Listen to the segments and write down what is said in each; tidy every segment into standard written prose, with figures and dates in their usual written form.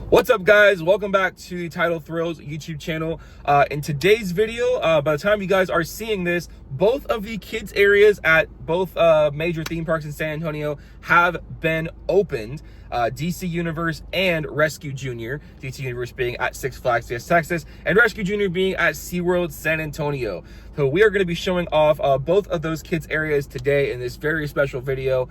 What's up, guys? Welcome back to the Tidal Thrills YouTube channel. In today's video, by the time you guys are seeing this, both of the kids areas at both major theme parks in San Antonio have been opened. DC Universe and Rescue Junior. DC Universe being at Six Flags Fiesta Texas and Rescue Junior being at SeaWorld San Antonio. So we are going to be showing off both of those kids areas today in this very special video.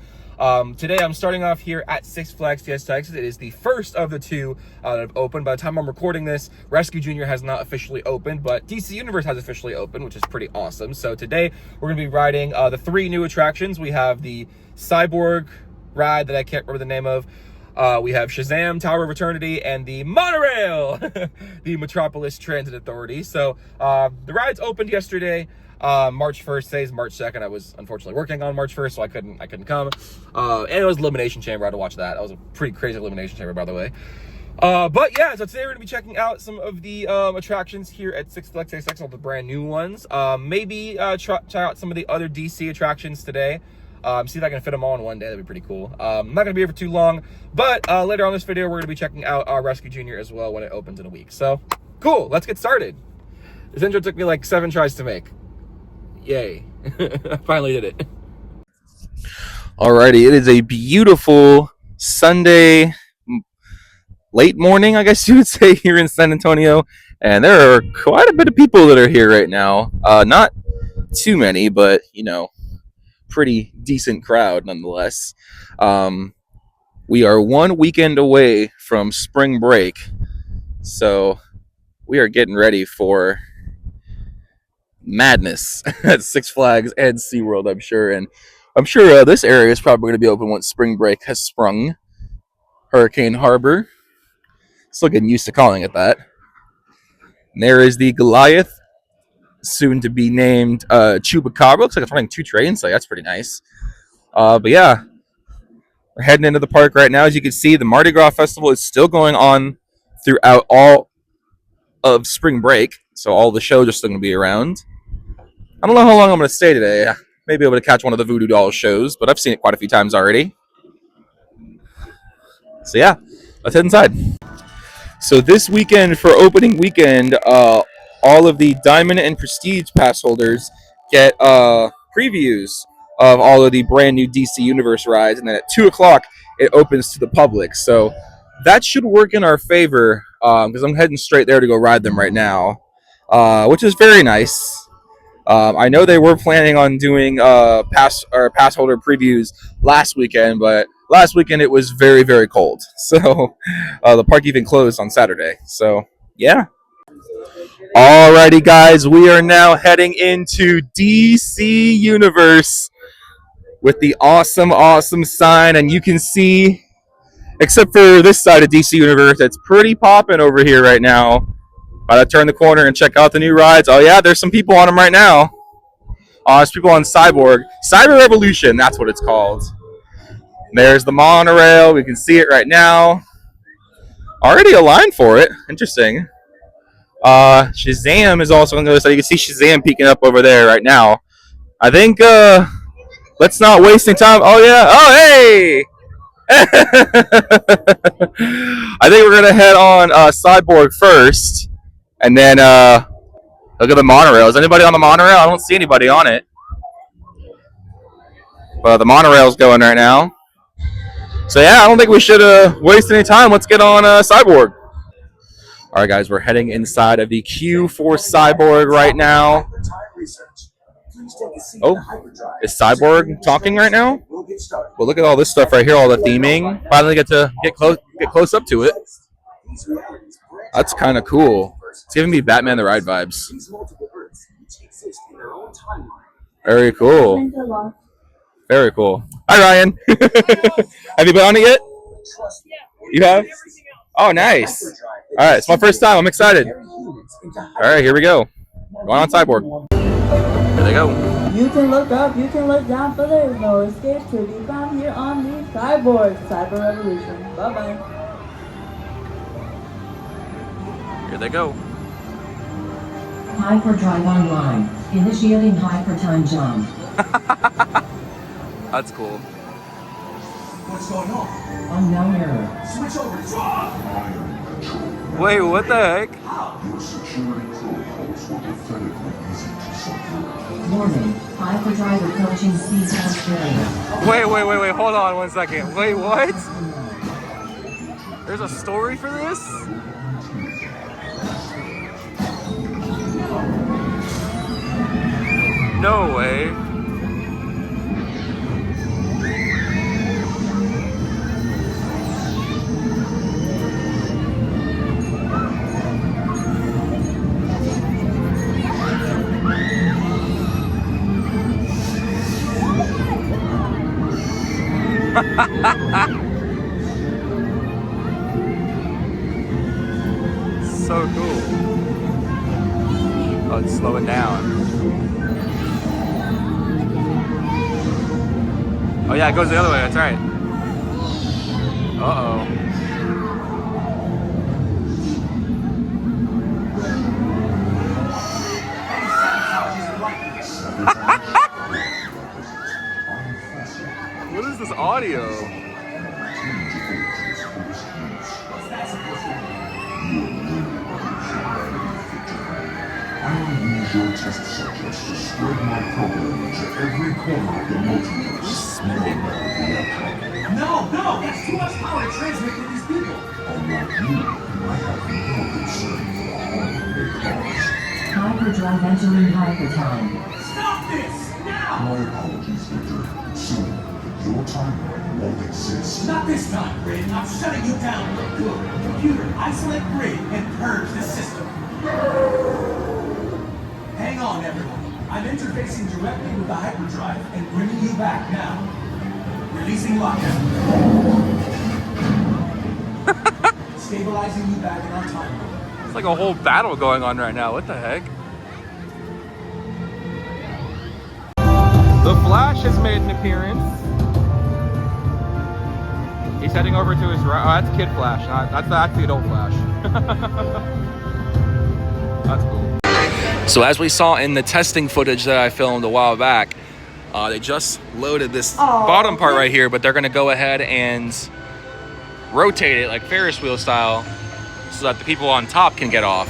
Today I'm starting off here at Six Flags Fiesta Texas. It is the first of the two that have opened. By the time I'm recording this, Rescue Junior has not officially opened, but DC Universe has officially opened, which is pretty awesome. So today we're going to be riding the three new attractions. We have the Cyborg ride that I can't remember the name of. We have Shazam, Tower of Eternity, and the Monorail, the Metropolis Transit Authority. So the rides opened yesterday. March 1st, today's March 2nd. I was unfortunately working on March 1st, so I couldn't come. And it was Elimination Chamber. I had to watch that. That was a pretty crazy Elimination Chamber, by the way. But yeah, so today we're gonna be checking out some of the attractions here at Six Flags Fiesta Texas, all the brand new ones. Maybe try out some of the other DC attractions today. See if I can fit them all in one day. That'd be pretty cool. I'm not gonna be here for too long, but later on this video, we're gonna be checking out Rescue Junior as well when it opens in a week. So cool, let's get started. This intro took me like 7 tries to make. Yay. I finally did it. Alrighty, it is a beautiful Sunday late morning, I guess you would say, here in San Antonio, and there are quite a bit of people that are here right now. Not too many, but you know, pretty decent crowd nonetheless. We are 1 weekend away from spring break, so we are getting ready for madness at Six Flags and SeaWorld, I'm sure. And I'm sure this area is probably going to be open once spring break has sprung. Hurricane Harbor. Still getting used to calling it that. And there is the Goliath, soon to be named Chupacabra. Looks like it's running 2 trains, so that's pretty nice. But yeah, we're heading into the park right now. As you can see, the Mardi Gras Festival is still going on throughout all of spring break, so all the shows are still going to be around. I don't know how long I'm going to stay today. I may be able to catch one of the Voodoo Dolls shows, but I've seen it quite a few times already. So yeah, let's head inside. So this weekend, for opening weekend, all of the Diamond and Prestige pass holders get previews of all of the brand new DC Universe rides, and then at 2 o'clock it opens to the public. So that should work in our favor, because I'm heading straight there to go ride them right now, which is very nice. I know they were planning on doing pass holder previews last weekend, but last weekend it was very, very cold. So the park even closed on Saturday. So yeah. Alrighty, guys, we are now heading into DC Universe with the awesome sign, and you can see, except for this side of DC Universe, it's pretty popping over here right now. About to turn the corner and check out the new rides. Oh yeah, there's some people on them right now. There's people on Cyborg. Cyber Revolution, that's what it's called. There's the monorail. We can see it right now. Already a line for it. Interesting. Shazam is also on the other side. You can see Shazam peeking up over there right now. I think, let's not waste any time. Oh yeah. Oh hey! I think we're going to head on Cyborg first. And then, look at the monorail. Is anybody on the monorail? I don't see anybody on it. But the monorail's going right now. So yeah, I don't think we should waste any time. Let's get on Cyborg. All right, guys, we're heading inside of the queue for Cyborg right now. Oh, is Cyborg talking right now? Well, look at all this stuff right here, all the theming. Finally get to get close up to it. That's kind of cool. It's giving me Batman the Ride vibes. Very cool. Very cool. Hi, Ryan. Have you been on it yet? You have? Oh, nice. All right, it's my first time. I'm excited. All right, here we go. Going on Cyborg. Here they go. You can look up, you can look down, but there's no escape to be found here on the Cyborg. Cyber Revolution. Bye-bye. Here they go. Hyperdrive online. Initiating hypertime jump. That's cool. What's going on? Unknown error. Switch over. Wait, what the heck? Your security protocols were pathetically easy to subvert. Warning, hyperdrive approaching speed force area. Wait, hold on 1 second. Wait, what? There's a story for this? No way. So cool. Oh, it's slowing down. Oh yeah, it goes the other way, that's right. Uh-oh. What is this audio? I will use your test subjects to spread my program to every corner of the multiverse. You will never be a problem. No, that's too much power to transmit to these people. Unlike you, I have no concern for the harm they cause. Hyperdrive entering hypertime. Stop this, now! My apologies, Victor. Soon, your timeline won't exist. Not this time, Grid. I'm shutting you down for good. Computer, isolate Grid and purge the system. Hang on, everyone. I'm interfacing directly with the hyperdrive and bringing you back now. Releasing lockdown. Stabilizing you back in our timeline. It's like a whole battle going on right now. What the heck? The Flash has made an appearance. He's heading over to his right. Oh, that's Kid Flash. That's the adult Flash. That's cool. So as we saw in the testing footage that I filmed a while back, they just loaded this bottom part right here, but they're gonna go ahead and rotate it like Ferris wheel style so that the people on top can get off.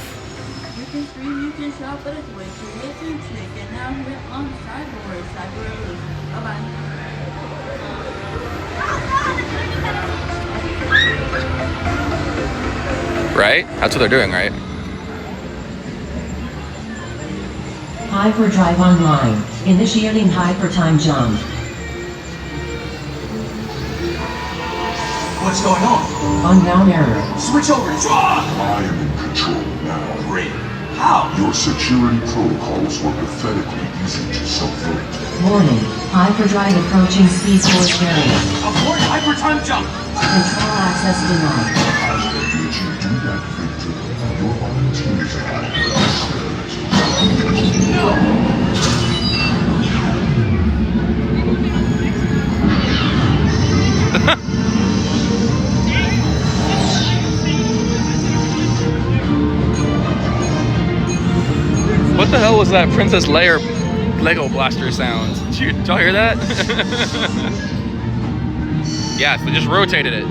You can scream, you can shout, but it's way too late to trick. And now here on Cyber Revolution. Bye-bye. Right? That's what they're doing, right? Hyperdrive online. Initiating hypertime jump. What's going on? Unknown error. Switch over, draw! I am in control now. Grid. How? Your security protocols were pathetically easy to subvert. Warning, hyperdrive approaching speed force area. Abort hypertime jump! Control access denied. Did you do that, Victor? Your volunteers have What the hell was that Princess Leia Lego blaster sound? Did y'all hear that? Yes, they just rotated it.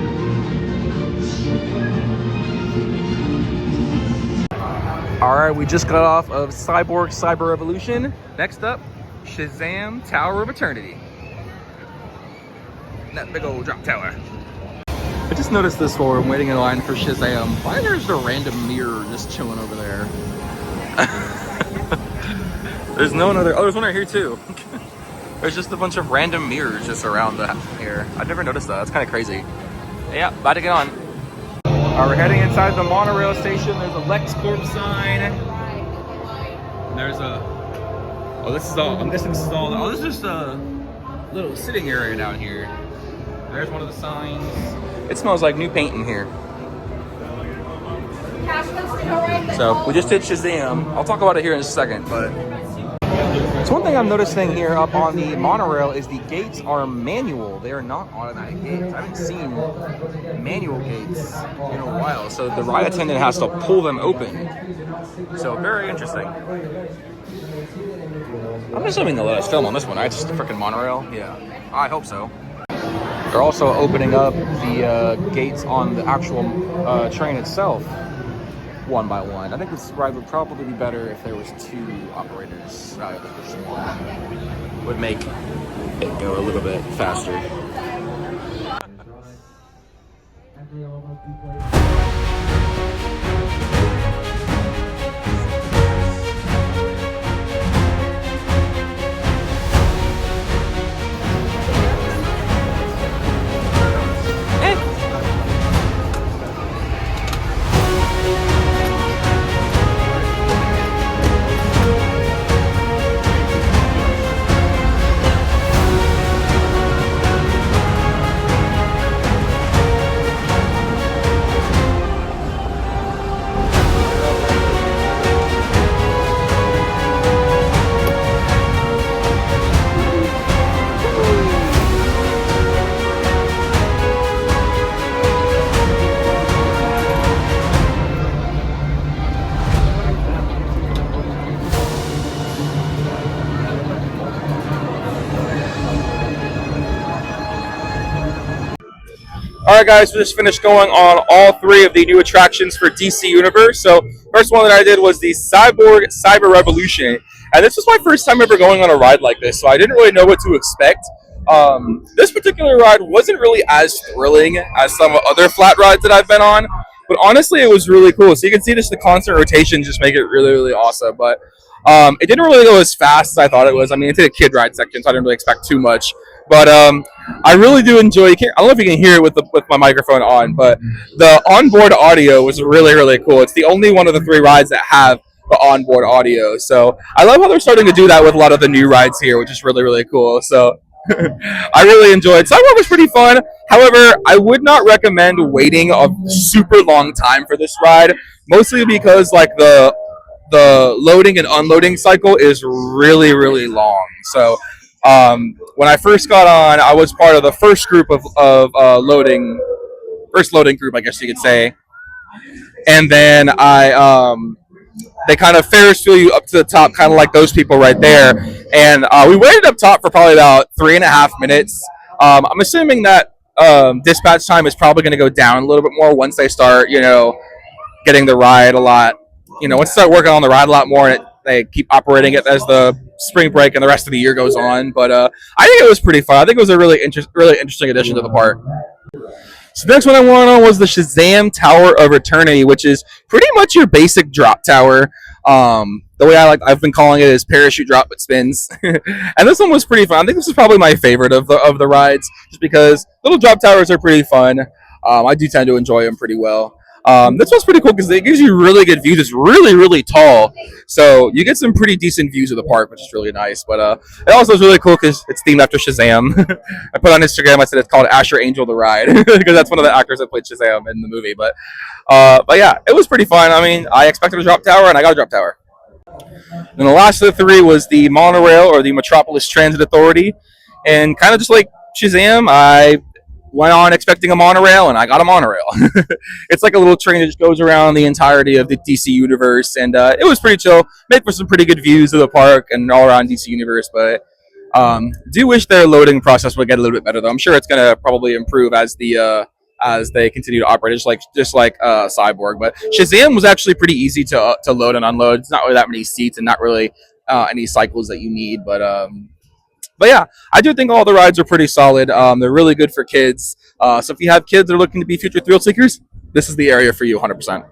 Alright, we just got off of Cyborg Cyber Revolution. Next up, Shazam Tower of Eternity. That big old drop tower. I just noticed this while we're waiting in line for Shazam. Why is there just a random mirror just chilling over there? There's no one other. Oh, there's one right here too. There's just a bunch of random mirrors just around here. I've never noticed that. That's kind of crazy. Yeah, about to get on. Alright, we're heading inside the monorail station. There's a LexCorp sign. And there's a. Oh, this is all. I'm guessing this is all. Oh, this is just a little sitting area down here. There's one of the signs. It smells like new paint in here. So we just did Shazam. I'll talk about it here in a second, but so one thing I'm noticing here up on the monorail is the gates are manual. They are not automatic gates. I haven't seen manual gates in a while, so the ride attendant has to pull them open. So very interesting. I'm assuming they'll let us film on this one, right? It's just a freaking monorail. Yeah, I hope so. They're also opening up the gates on the actual train itself. one by one. I think this ride would probably be better if there was 2 operators rather than just one. Would make it go a little bit faster. All right, guys, we just finished going on all 3 of the new attractions for DC Universe. So, first one that I did was the Cyborg Cyber Revolution, and this was my first time ever going on a ride like this, so I didn't really know what to expect. This particular ride wasn't really as thrilling as some other flat rides that I've been on, but honestly, it was really cool. So you can see just the constant rotation just make it really, really awesome. But it didn't really go as fast as I thought it was. I mean, it's a kid ride section, so I didn't really expect too much. But I really do enjoy. I don't know if you can hear it with my microphone on, but the onboard audio was really, really cool. It's the only one of the 3 rides that have the onboard audio. So I love how they're starting to do that with a lot of the new rides here, which is really, really cool. So I really enjoyed. Cyborg was pretty fun. However, I would not recommend waiting a super long time for this ride, mostly because like the loading and unloading cycle is really, really long. So when I first got on, I was part of the first group of loading group, I guess you could say. And then they kind of Ferris wheel you up to the top, kind of like those people right there. And we waited up top for probably about 3.5 minutes. I'm assuming that dispatch time is probably going to go down a little bit more once they start, getting the ride a lot. Once they start working on the ride a lot more, and they keep operating it as the spring break and the rest of the year goes on. But I think it was pretty fun. I think it was a really interesting addition to the park. So the next one I went on was the Shazam Tower of Eternity, which is pretty much your basic drop tower. The way I've been calling it is parachute drop but spins. And this one was pretty fun. I think this is probably my favorite of the rides, just because little drop towers are pretty fun. I do tend to enjoy them pretty well. This one's pretty cool because it gives you really good views. It's really, really tall, so you get some pretty decent views of the park, which is really nice. But it also is really cool because it's themed after Shazam. I put on Instagram, I said it's called Asher Angel the Ride because that's one of the actors that played Shazam in the movie. But yeah, it was pretty fun. I mean, I expected a drop tower, and I got a drop tower. And the last of the 3 was the monorail, or the Metropolis Transit Authority, and kind of just like Shazam, I went on expecting a monorail, and I got a monorail. It's like a little train that just goes around the entirety of the DC universe, and it was pretty chill. Made for some pretty good views of the park and all around DC universe, but do wish their loading process would get a little bit better, though. I'm sure it's going to probably improve as they continue to operate, just like Cyborg. But Shazam was actually pretty easy to load and unload. It's not really that many seats and not really any cycles that you need, but yeah, I do think all the rides are pretty solid. They're really good for kids. So if you have kids that are looking to be future thrill seekers, this is the area for you 100%.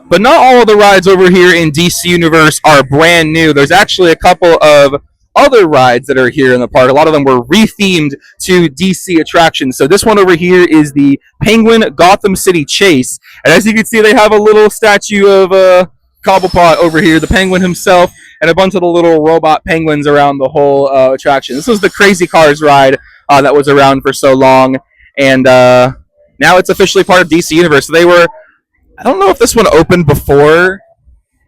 But not all of the rides over here in DC Universe are brand new. There's actually a couple of other rides that are here in the park. A lot of them were rethemed to DC attractions. So this one over here is the Penguin Gotham City Chase. And as you can see, they have a little statue of Cobblepot over here, the Penguin himself, and a bunch of the little robot penguins around the whole attraction. This was the Crazy Cars ride that was around for so long, and now it's officially part of DC Universe. So I don't know if this one opened before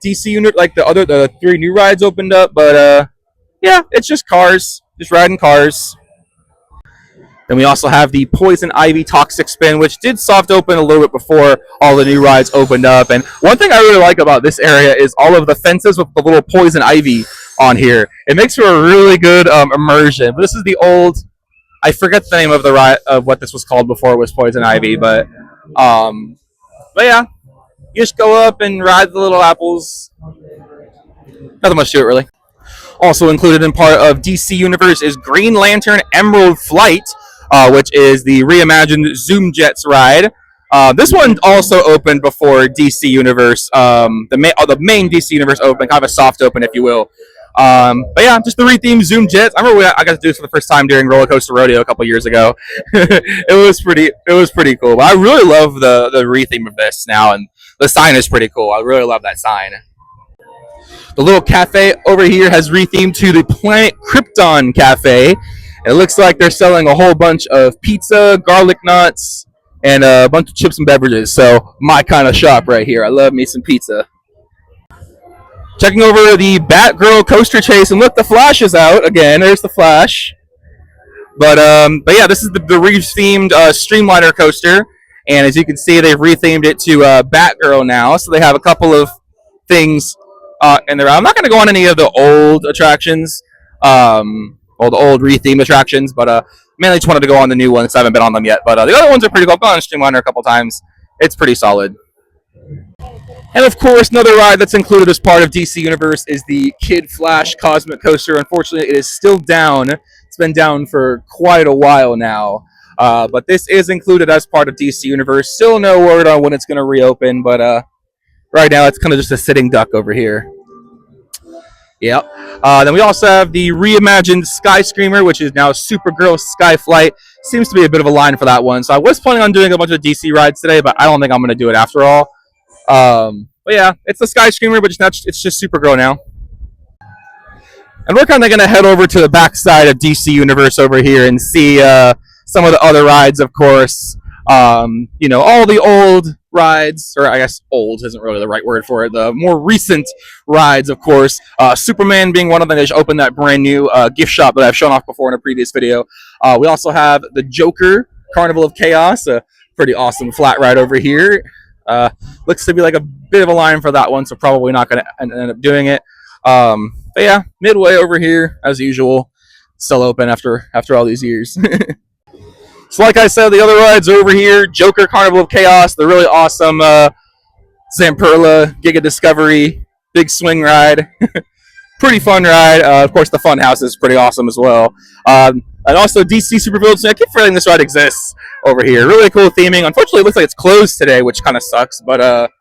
DC Universe, like the 3 new rides opened up, but yeah, it's just cars, just riding cars. Then we also have the Poison Ivy Toxic Spin, which did soft open a little bit before all the new rides opened up. And one thing I really like about this area is all of the fences with the little poison ivy on here. It makes for a really good immersion. But this is the old, I forget the name of the ride of what this was called before it was Poison Ivy, but yeah, You just go up and ride the little apples. Nothing much to it, really. Also included in part of DC Universe is Green Lantern Emerald Flight, which is the reimagined Zoom Jets ride. This one also opened before DC Universe. The main DC Universe open, kind of a soft open, if you will. But yeah, just the rethemed Zoom Jets. I remember I got to do this for the first time during Roller Coaster Rodeo a couple years ago. It was pretty cool. But I really love the retheme of this now, and the sign is pretty cool. I really love that sign. The little cafe over here has rethemed to the Planet Krypton Cafe. It looks like they're selling a whole bunch of pizza, garlic nuts, and a bunch of chips and beverages. So my kind of shop right here. I love me some pizza. Checking over the Batgirl coaster chase, and look, the Flash is out again. There's the Flash. But yeah, this is the rethemed Streamliner coaster, and as you can see, they've rethemed it to Batgirl now. So they have a couple of things in there. I'm not going to go on any of the old attractions, or the old rethemed attractions, but mainly just wanted to go on the new ones. I haven't been on them yet, but the other ones are pretty cool. I've gone on Streamliner a couple times. It's pretty solid. And of course, another ride that's included as part of DC Universe is the Kid Flash Cosmic Coaster. Unfortunately, it is still down. It's been down for quite a while now. But this is included as part of DC Universe. Still no word on when it's going to reopen, but right now it's kind of just a sitting duck over here. Yep. Then we also have the reimagined Sky Screamer, which is now Supergirl Skyflight. Seems to be a bit of a line for that one. So I was planning on doing a bunch of DC rides today, but I don't think I'm going to do it after all. But yeah, it's the Sky Screamer, but it's just Supergirl now. And we're kind of going to head over to the backside of DC Universe over here and see some of the other rides, of course. You know, all the old rides, or I guess old isn't really the right word for it, the more recent rides, of course. Superman being one of them. They just opened that brand new gift shop that I've shown off before in a previous video. We also have the Joker Carnival of Chaos, a pretty awesome flat ride over here. Looks to be like a bit of a line for that one, so probably not going to end up doing it. But yeah, Midway over here, as usual, still open after all these years. So like I said, the other rides are over here. Joker Carnival of Chaos, the really awesome Zamperla Giga Discovery big swing ride. Pretty fun ride. Of course, the Fun House is pretty awesome as well. And also DC Supervillains. I keep forgetting this ride exists over here. Really cool theming. Unfortunately, it looks like it's closed today, which kind of sucks. But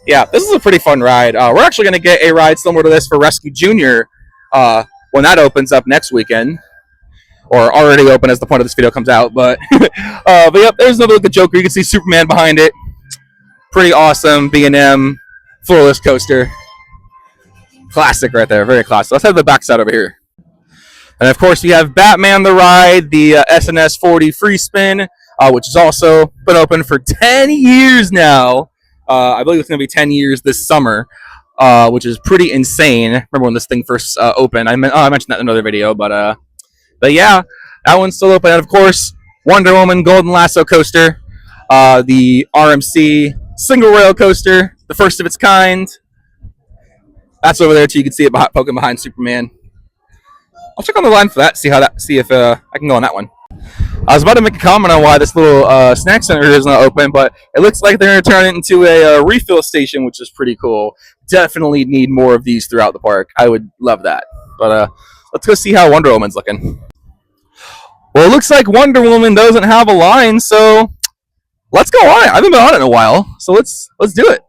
yeah, this is a pretty fun ride. We're actually going to get a ride similar to this for Rescue Junior when that opens up next weekend. Or already open as the point of this video comes out. But yep, there's another look at Joker. You can see Superman behind it. Pretty awesome B&M floorless coaster. Classic right there. Very classic. Let's have the backside over here. And of course, we have Batman the Ride, the SNS 40 Free Spin, which has also been open for 10 years now. I believe it's going to be 10 years this summer, which is pretty insane. Remember when this thing first opened? I mentioned that in another video, but yeah, that one's still open. And of course, Wonder Woman Golden Lasso Coaster, the RMC Single Rail Coaster, the first of its kind. That's over there too. You can see it poking behind Superman. I'll check on the line for that. See if I can go on that one. I was about to make a comment on why this little snack center is not open, but it looks like they're going to turn it into a refill station, which is pretty cool. Definitely need more of these throughout the park. I would love that. But let's go see how Wonder Woman's looking. Well, it looks like Wonder Woman doesn't have a line, so let's go on it. I haven't been on it in a while, so let's do it.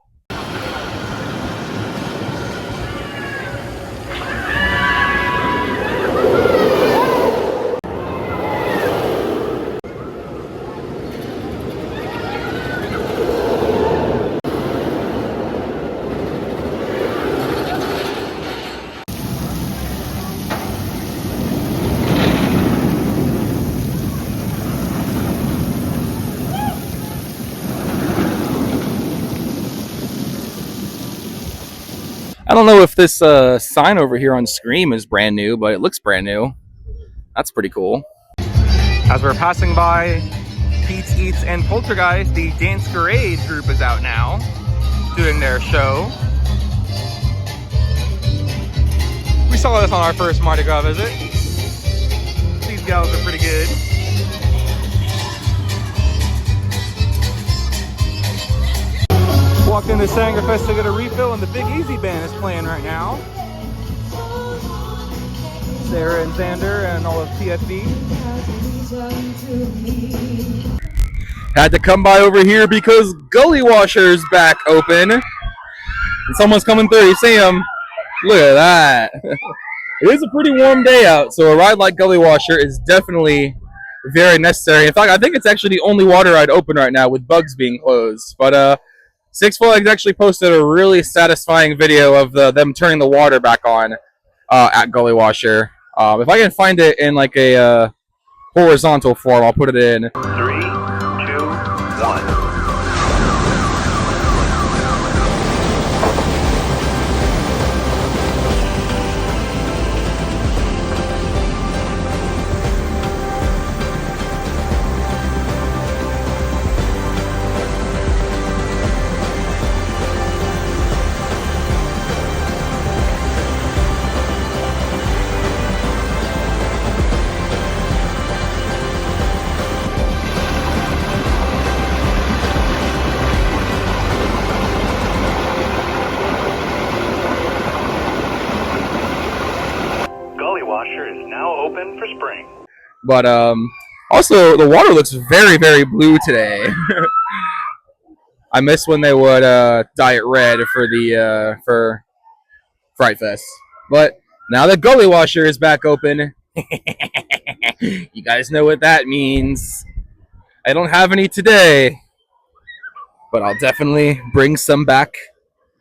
I don't know if this sign over here on Scream is brand new, but it looks brand new. That's pretty cool. As we're passing by Pete's Eats and Poltergeist, the Dance-Garade group is out now, doing their show. We saw this on our first Mardi Gras visit. These gals are pretty good. Walked into Sangerfest to get a refill, and the Big Easy Band is playing right now. Sarah and Xander and all of TFB. Had to come by over here because Gully Washer's back open. And someone's coming through. You see him? Look at that. It is a pretty warm day out, so a ride like Gully Washer is definitely very necessary. In fact, I think it's actually the only water ride open right now with bugs being closed. But Six Flags actually posted a really satisfying video of them turning the water back on at Gully Washer. If I can find it in like a horizontal form, I'll put it in. 3, 2, 1. Open for spring. But also the water looks very, very blue today. I miss when they would dye it red for the for Fright Fest. But now that Gully Washer is back open, you guys know what that means. I don't have any today, but I'll definitely bring some back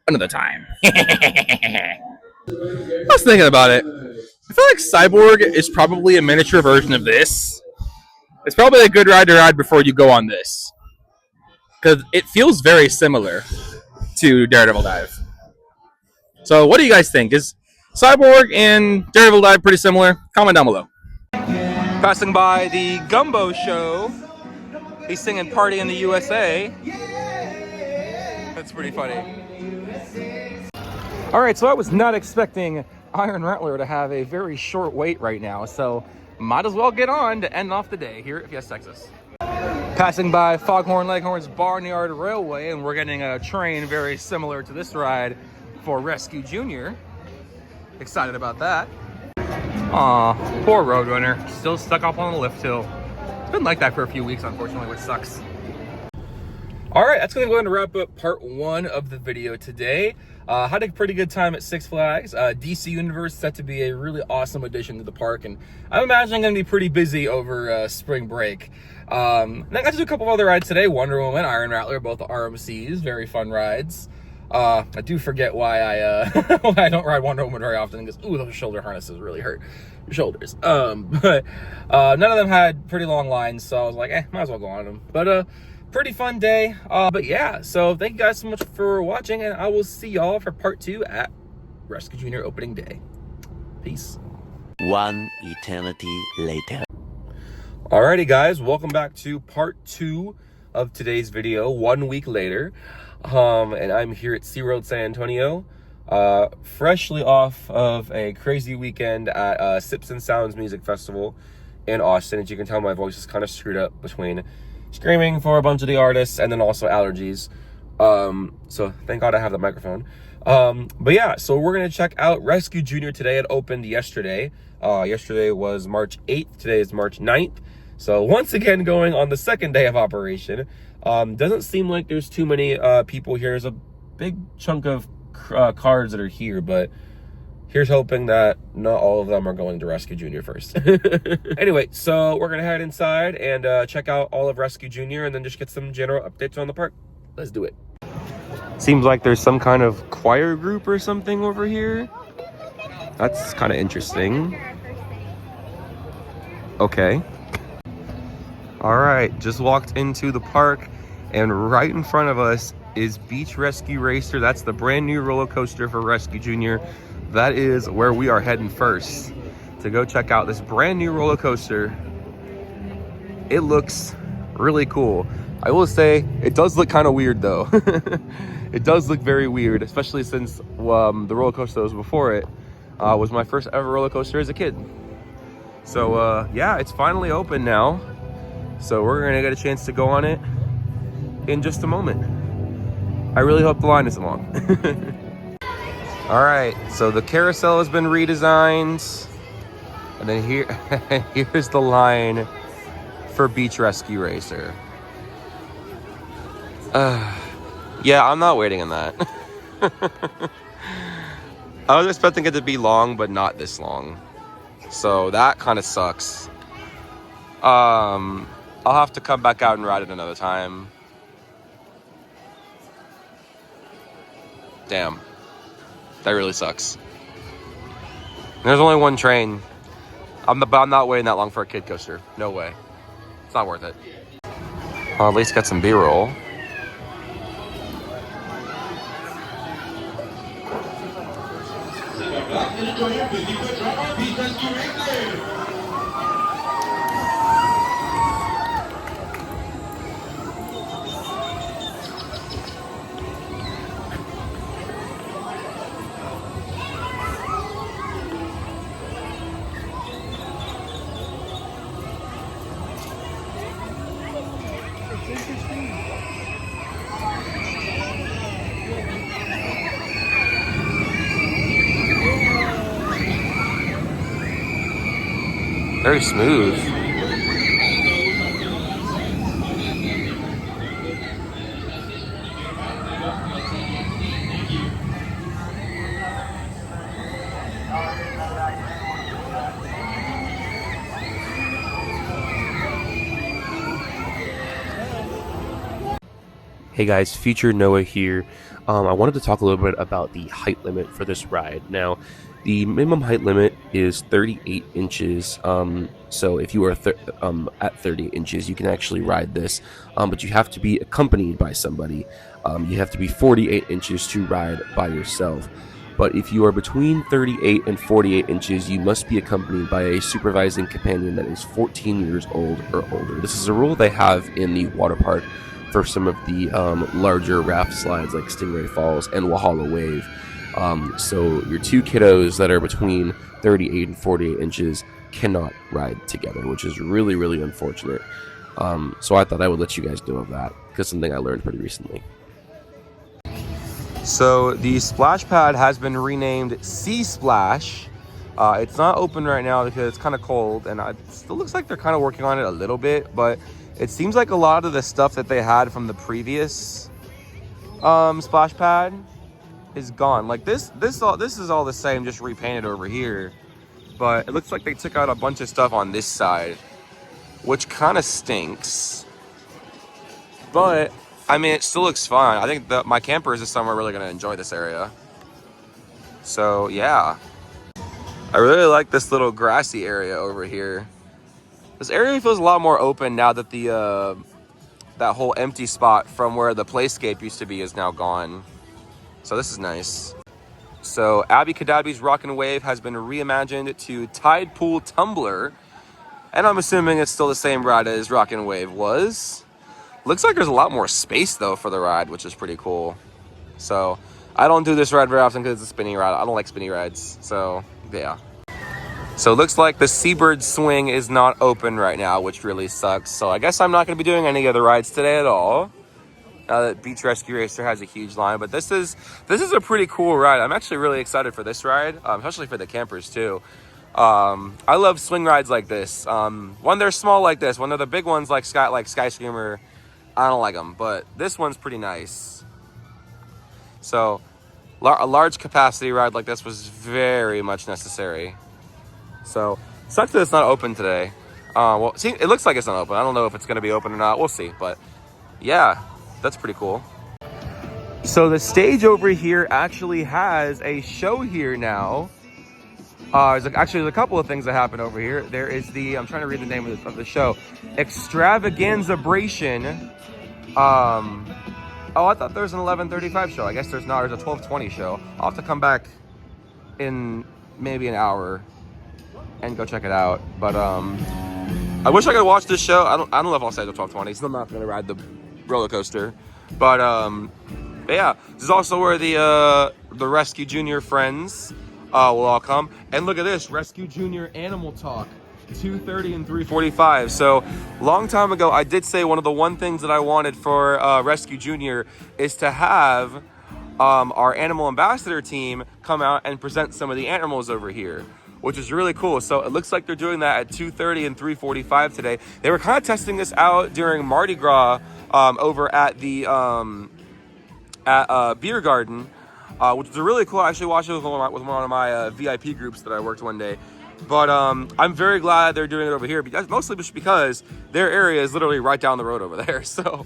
another time. I was thinking about it. I feel like Cyborg is probably a miniature version of this. It's probably a good ride to ride before you go on this, because it feels very similar to Daredevil Dive. So what do you guys think? Is Cyborg and Daredevil Dive pretty similar? Comment down below. Passing by the Gumbo show. He's singing Party in the USA. That's pretty funny. All right, so I was not expecting Iron Rattler to have a very short wait right now, so might as well get on to end off the day here at Fiesta Texas. Passing by Foghorn Leghorn's Barnyard Railway, and we're getting a train very similar to this ride for Rescue Junior. Excited about that. Aw, poor Roadrunner, still stuck up on the lift hill. It's been like that for a few weeks, unfortunately, which sucks. All right, that's going to go ahead and wrap up part 1 of the video today. Had a pretty good time at Six Flags. DC Universe set to be a really awesome addition to the park, and I'm imagining going to be pretty busy over spring break. Then I got to do a couple of other rides today. Wonder Woman, Iron Rattler, both RMCs, very fun rides. I do forget why why I don't ride Wonder Woman very often, because ooh, those shoulder harnesses really hurt your shoulders. But none of them had pretty long lines, so I was like, might as well go on them. But pretty fun day. But yeah, so thank you guys so much for watching, and I will see y'all for part 2 at Rescue Junior opening day. Peace. One eternity later. Alrighty guys, welcome back to part 2 of today's video, 1 week later. And I'm here at SeaWorld San Antonio, freshly off of a crazy weekend at Sips and Sounds Music Festival in Austin. As you can tell, my voice is kind of screwed up between screaming for a bunch of the artists and then also allergies. So thank God I have the microphone. But yeah, so we're gonna check out Rescue Junior today. It opened yesterday. Yesterday was March 8th. Today is March 9th. So once again, going on the second day of operation. Doesn't seem like there's too many people here. There's a big chunk of cars that are here, but here's hoping that not all of them are going to Rescue Junior first. Anyway, so we're gonna head inside and check out all of Rescue Junior and then just get some general updates on the park. Let's do it. Seems like there's some kind of choir group or something over here. That's kind of interesting. Okay. All right, just walked into the park, and right in front of us is Beach Rescue Racer. That's the brand new roller coaster for Rescue Junior. That is where we are heading first to go check out this brand new roller coaster. It looks really cool. I will say it does look kind of weird though. It does look very weird, especially since the roller coaster that was before it was my first ever roller coaster as a kid. So yeah, it's finally open now. So we're gonna get a chance to go on it in just a moment. I really hope the line isn't long. All right, so the carousel has been redesigned. And then here's the line for Beach Rescue Racer. Yeah, I'm not waiting in that. I was expecting it to be long, but not this long. So that kind of sucks. I'll have to come back out and ride it another time. Damn. That really sucks. There's only one train. I'm not waiting that long for a kid coaster. No way. It's not worth it. I'll at least get some B-roll. Very smooth. Hey guys, Future Noah here. I wanted to talk a little bit about the height limit for this ride. Now, the minimum height limit is 38 inches. So if you are at 30 inches, you can actually ride this. But you have to be accompanied by somebody. You have to be 48 inches to ride by yourself. But if you are between 38 and 48 inches, you must be accompanied by a supervising companion that is 14 years old or older. This is a rule they have in the water park for some of the larger raft slides like Stingray Falls and Walhalla Wave. So your two kiddos that are between 38 and 48 inches cannot ride together, which is really, really unfortunate. So I thought I would let you guys know of that, because something I learned pretty recently. So the splash pad has been renamed Sea Splash. It's not open right now because it's kind of cold, and it still looks like they're kind of working on it a little bit, but it seems like a lot of the stuff that they had from the previous splash pad is gone. Like this is all the same, just repainted over here. But it looks like they took out a bunch of stuff on this side, which kind of stinks. But I mean, it still looks fine. I think that my campers this summer are really gonna enjoy this area. So yeah, I really like this little grassy area over here. This area feels a lot more open now that the that whole empty spot from where the playscape used to be is now gone. So this is nice. So Abby Cadabby's Rockin' Wave has been reimagined to Tide Pool Tumbler, and I'm assuming it's still the same ride as Rockin' Wave was. Looks like there's a lot more space though for the ride, which is pretty cool. So I don't do this ride very often because it's a spinning ride. I don't like spinny rides, so yeah. So it looks like the Seabird Swing is not open right now, which really sucks. So I guess I'm not going to be doing any other rides today at all, now that Beach Rescue Racer has a huge line. But this is a pretty cool ride. I'm actually really excited for this ride, especially for the campers too. I love swing rides like this. When they're small like this, when they're the big ones like Sky Screamer, I don't like them. But this one's pretty nice. So a large capacity ride like this was very much necessary. So, sucks that it's not open today. Well, see, it looks like it's not open. I don't know if it's going to be open or not. We'll see. But, yeah, that's pretty cool. So, the stage over here actually has a show here now. There's a couple of things that happen over here. There is I'm trying to read the name of the show. Extravaganzabration. Oh, I thought there was an 11:35 show. I guess there's not. There's a 12:20 show. I'll have to come back in maybe an hour and go check it out. But I wish I could watch this show. I don't know if I'll stay till 12:20. Still not gonna ride the roller coaster. But yeah, this is also where the Rescue Junior friends will all come. And look at this, Rescue Junior Animal Talk. 2:30 and 3:45. So long time ago, I did say one of the one things that I wanted for Rescue Junior is to have our animal ambassador team come out and present some of the animals over here, which is really cool. So it looks like they're doing that at 2:30 and 3:45 today. They were kind of testing this out during Mardi Gras over at the Beer Garden, which was really cool. I actually watched it with one of my VIP groups that I worked one day. But I'm very glad they're doing it over here, because mostly just because their area is literally right down the road over there. So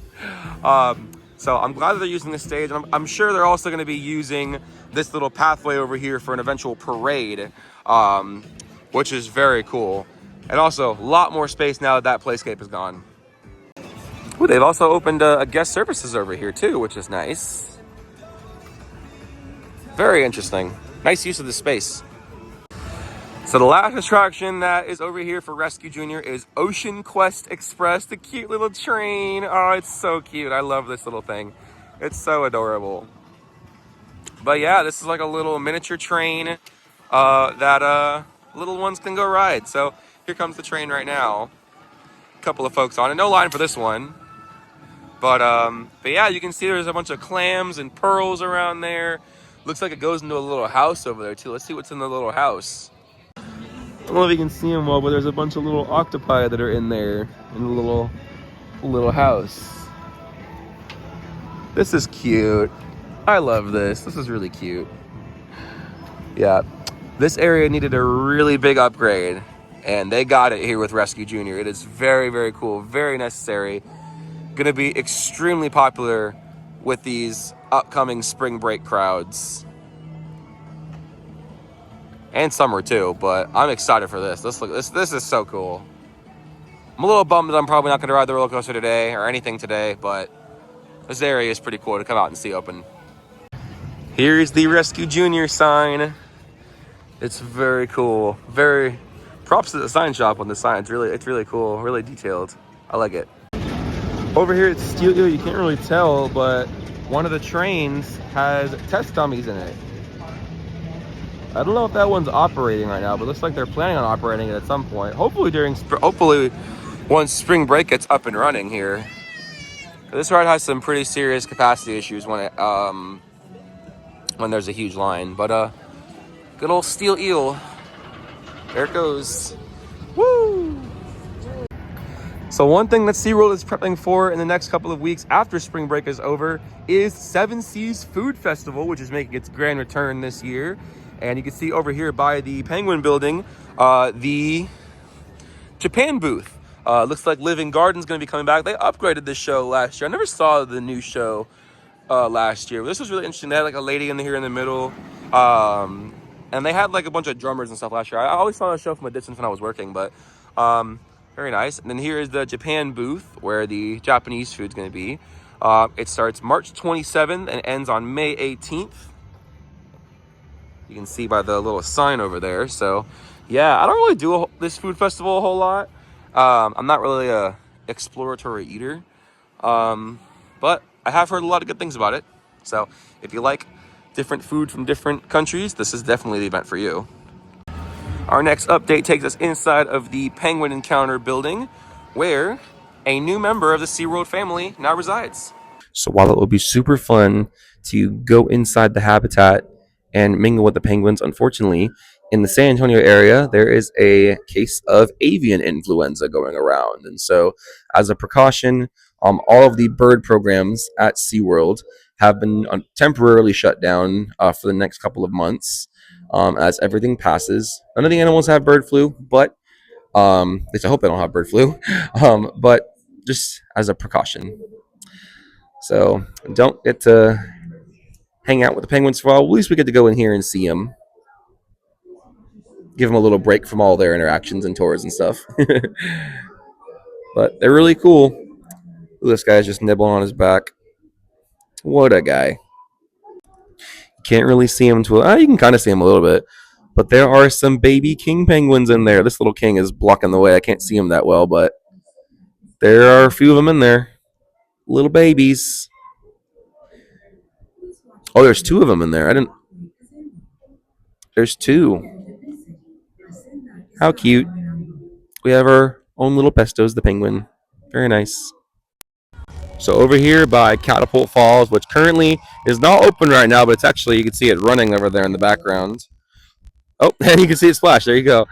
I'm glad that they're using this stage. And I'm sure they're also going to be using this little pathway over here for an eventual parade, which is very cool. And also a lot more space now that playscape is gone. Ooh, they've also opened a guest services over here too, which is nice. Very interesting. Nice use of the space. So the last attraction that is over here for Rescue Junior is Ocean Quest Express, the cute little train. Oh, it's so cute. I love this little thing. It's so adorable. But yeah, this is like a little miniature train that little ones can go ride. So here comes the train right now. A couple of folks on it. No line for this one. But yeah, you can see there's a bunch of clams and pearls around there. Looks like it goes into a little house over there too. Let's see what's in the little house. I don't know if you can see them well, but there's a bunch of little octopi that are in there in a little house. This is cute. I love this. This is really cute. Yeah, this area needed a really big upgrade, and they got it here with Rescue Junior. It is very, very cool, very necessary. Going to be extremely popular with these upcoming spring break crowds. And summer too, but I'm excited for this. This is so cool. I'm a little bummed that I'm probably not going to ride the roller coaster today or anything today, but this area is pretty cool to come out and see open. Here's the Rescue Junior sign. It's very cool. Very props to the sign shop on the sign. It's really cool, really detailed. I like it. Over here at Steel Eel, you can't really tell, but one of the trains has test dummies in it. I don't know if that one's operating right now, but it looks like they're planning on operating it at some point. Hopefully once spring break gets up and running here. This ride has some pretty serious capacity issues when there's a huge line. But good old Steel Eel. There it goes. Woo! So one thing that SeaWorld is prepping for in the next couple of weeks after spring break is over is Seven Seas Food Festival, which is making its grand return this year. And you can see over here by the Penguin Building, the Japan booth. Looks like Living Garden's going to be coming back. They upgraded this show last year. I never saw the new show last year. This was really interesting. They had like a lady here in the middle. And they had like a bunch of drummers and stuff last year. I always saw the show from a distance when I was working, but very nice. And then here is the Japan booth where the Japanese food's going to be. It starts March 27th and ends on May 18th. You can see by the little sign over there. So yeah, I don't really do this food festival a whole lot. I'm not really a exploratory eater, but I have heard a lot of good things about it. So if you like different food from different countries, this is definitely the event for you. Our next update takes us inside of the Penguin Encounter building, where a new member of the SeaWorld family now resides. So while it will be super fun to go inside the habitat and mingle with the penguins, unfortunately, in the San Antonio area, there is a case of avian influenza going around. And so, as a precaution, all of the bird programs at SeaWorld have been temporarily shut down for the next couple of months as everything passes. None of the animals have bird flu, but at least I hope they don't have bird flu, but just as a precaution. So, don't get to hang out with the penguins for a while. At least we get to go in here and see them. Give them a little break from all their interactions and tours and stuff. But they're really cool. This guy's just nibbling on his back. What a guy. Can't really see him you can kind of see him a little bit. But there are some baby king penguins in there. This little king is blocking the way. I can't see him that well, but there are a few of them in there. Little babies. Oh, there's two of them in there. There's two. How cute. we have our own little Pestos, the penguin. Very nice. So over here by Catapult Falls, which currently is not open right now, but it's actually, you can see it running over there in the background. Oh, and you can see it splash. There you go.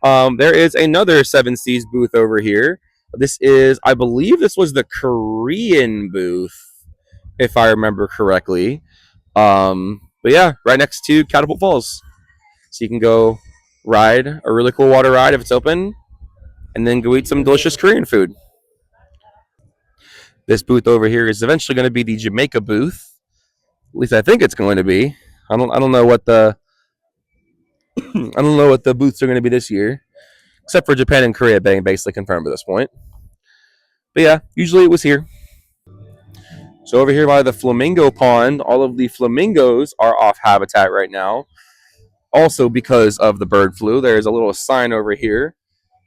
There is another Seven Seas booth over here. This is, I believe this was the Korean booth, if I remember correctly. But yeah, right next to Catapult Falls. So you can go ride a really cool water ride if it's open, and then go eat some delicious Korean food. This booth over here is eventually going to be the Jamaica booth. At least I think it's going to be. I don't know what the I don't know what the booths are going to be this year, except for Japan and Korea being basically confirmed at this point. But yeah, usually it was here. So over here by the flamingo pond, all of the flamingos are off habitat right now. Also because of the bird flu, there's a little sign over here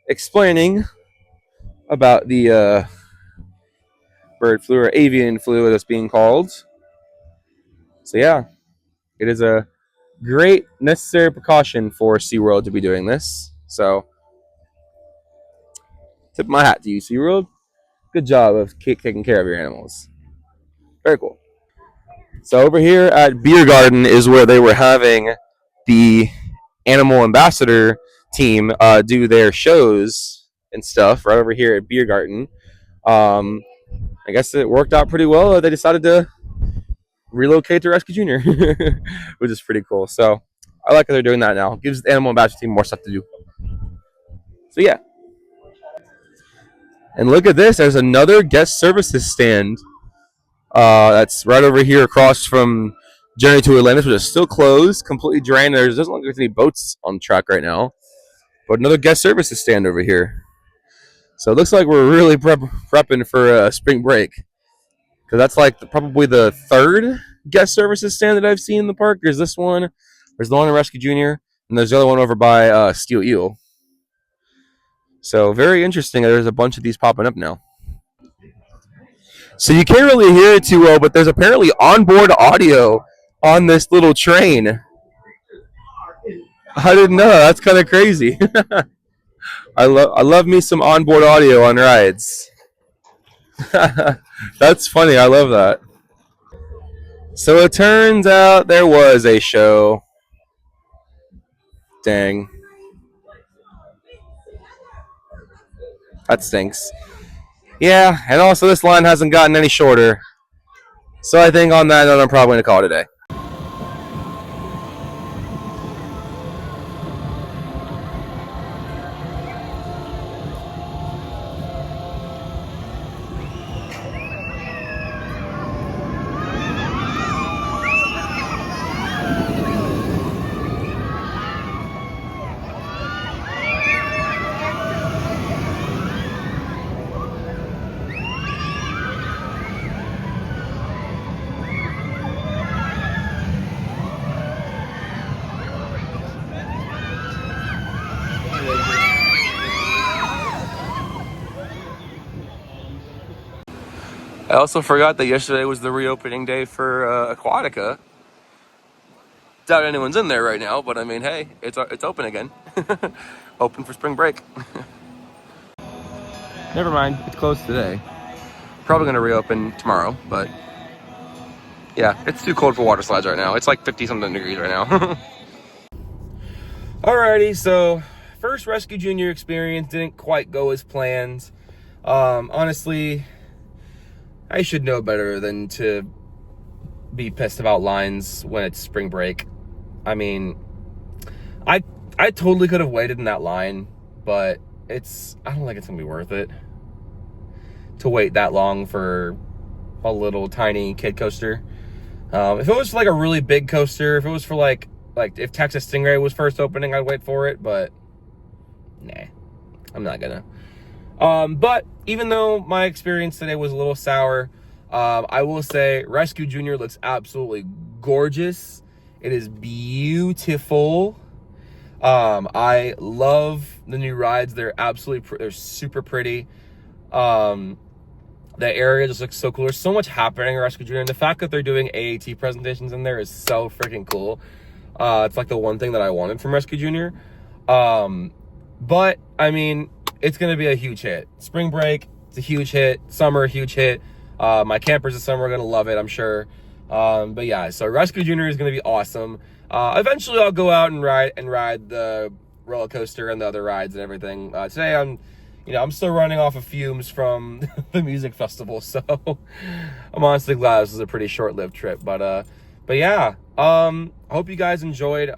explaining about the bird flu, or avian flu as it's being called. So yeah, it is a great necessary precaution for SeaWorld to be doing this. So tip my hat to you, SeaWorld. Good job of taking care of your animals. Very cool. So over here at Beer Garden is where they were having the animal ambassador team do their shows and stuff right over here at Beer Garden. I guess it worked out pretty well. They decided to relocate to Rescue Junior, which is pretty cool. So I like that they're doing that now. It gives the animal ambassador team more stuff to do. So yeah. And look at this. There's another guest services stand. That's right over here across from Journey to Atlantis, which is still closed, completely drained. There doesn't look like there's any boats on track right now. But another guest services stand over here. So it looks like we're really prepping for spring break. Because that's like probably the third guest services stand that I've seen in the park. There's this one. There's the one in Rescue Junior. And there's the other one over by Steel Eel. So very interesting. There's a bunch of these popping up now. So you can't really hear it too well, but there's apparently onboard audio on this little train. I didn't know. That's kind of crazy. I love me some onboard audio on rides. That's funny. I love that. So it turns out there was a show. Dang. That stinks. Yeah, and also this line hasn't gotten any shorter. So I think on that note, I'm probably going to call it a day. I also forgot that yesterday was the reopening day for Aquatica. Doubt anyone's in there right now, but I mean, hey, it's open again. Open for spring break. Never mind, it's closed today. Probably gonna reopen tomorrow, but yeah, it's too cold for water slides right now. It's like 50-something degrees right now. Alrighty, so first Rescue Junior experience didn't quite go as planned. Honestly, I should know better than to be pissed about lines when it's spring break. I mean, I totally could have waited in that line, but I don't think it's gonna be worth it to wait that long for a little tiny kid coaster. If it was for like a really big coaster, if it was for like if Texas Stingray was first opening, I'd wait for it, but nah, I'm not gonna. But even though my experience today was a little sour, I will say Rescue Junior looks absolutely gorgeous. It is beautiful. I love the new rides. They're they're super pretty. The area just looks so cool. There's so much happening at Rescue Junior, and the fact that they're doing AAT presentations in there is so freaking cool. It's like the one thing that I wanted from Rescue Junior. But I mean, it's going to be a huge hit. Spring break, it's a huge hit. Summer, huge hit. My campers this summer are going to love it, I'm sure. But yeah, so Rescue Junior is going to be awesome. Eventually I'll go out and ride the roller coaster and the other rides and everything. Today I'm still running off of fumes from the music festival, so I'm honestly glad this was a pretty short-lived trip. But yeah, I hope you guys enjoyed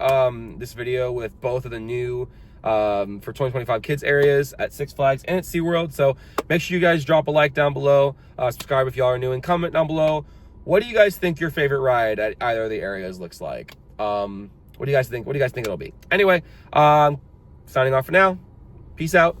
this video with both of the new for 2025 kids areas at Six Flags and at SeaWorld. So make sure you guys drop a like down below, subscribe if y'all are new, and comment down below, what do you guys think your favorite ride at either of the areas looks like? What do you guys think? What do you guys think it'll be? Anyway, signing off for now. Peace out.